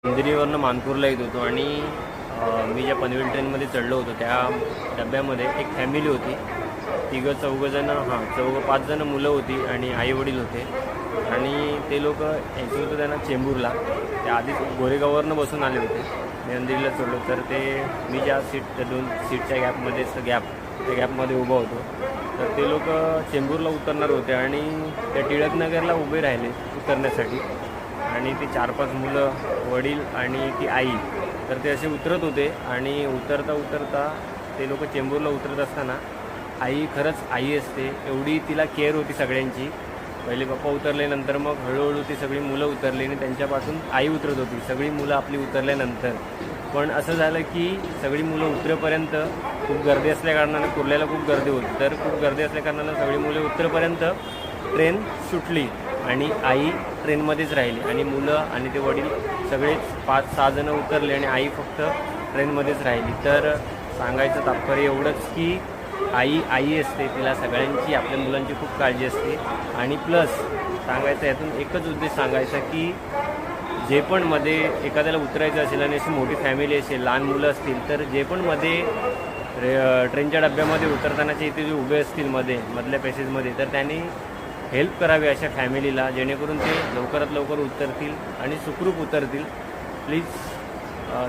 अंधेरीवरनं मानपूरला येत होतो आणि मी ज्या पनवेल ट्रेनमध्ये चढलो होतो त्या डब्यामध्ये एक फॅमिली होती. पाच जण मुलं होती आणि आईवडील होते. आणि ते लोक यायचं होतं त्यांना चेंबूरला. ते आधीच गोरेगाववरनं बसून आले होते. मी अंधेरीला चढलो तर मी ज्या दोन सीटच्या त्या गॅपमध्ये उभा होतो. तर ते लोक चेंबूरला उतरणार होते आणि त्या टिळकनगरला उभे राहिले उतरण्यासाठी. आणि ते 4-5 मुलं, वडील आणि ती आई, तर ते असे उतरत होते. आणि उतरता ते लोक चेंबूरला उतरत असताना आई खरंच आई असते एवढी तिला केअर होती सगळ्यांची. पहिले पप्पा उतरले, नंतर मग हळूहळू ती सगळी मुलं उतरली आणि त्यांच्यापासून आई उतरत होती. सगळी मुलं आपली उतरल्यानंतर पण असं झालं की सगळी मुलं उतरेपर्यंत खूप गर्दी असल्याकारणानं कुर्ल्याला खूप गर्दी होती. तर खूप गर्दी असल्याकारणानं सगळी मुलं उतरेपर्यंत ट्रेन सुटली आणि आई ट्रेनमध्येच राहिली. आणि मुलं आणि ते वडील सगळेच 5-6 जणं उतरले आणि आई फक्त ट्रेनमध्येच राहिली. तर सांगायचं तात्पर्य एवढंच की आई असते, तिला सगळ्यांची, आपल्या मुलांची खूप काळजी असते. आणि प्लस सांगायचं यातून एकच उद्देश सांगायचा की जे पण मध्ये एखाद्याला उतरायचं असेल आणि अशी मोठी फॅमिली असेल, लहान मुलं असतील, तर जे पण मध्ये ट्रेनच्या डब्यामध्ये उतरतानाचे इथे जे उभे असतील मधल्या पॅसेजमध्ये, तर त्यांनी हेल्प करावी अशा फॅमिलीला, जेणेकरून ते लवकरात लवकर उतरतील आणि सुखरूप उतरतील. प्लीज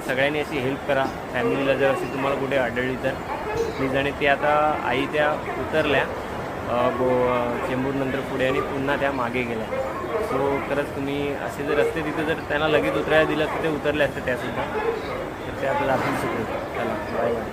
सगळ्यांनी अशी हेल्प करा फॅमिलीला, जर अशी तुम्हाला कुठे आढळली तर प्लीज. आणि ते आता आई त्या उतरल्या चेंबूरनंतर पुढे आणि पुन्हा त्या मागे गेल्या. सो खरंच तुम्ही असे जर असते तिथे, जर त्यांना लगेच उतरायला दिलं तर ते उतरले असते त्यासुद्धा. तर ते आपल्याला आपण शिकलो. चला, बाय बाय.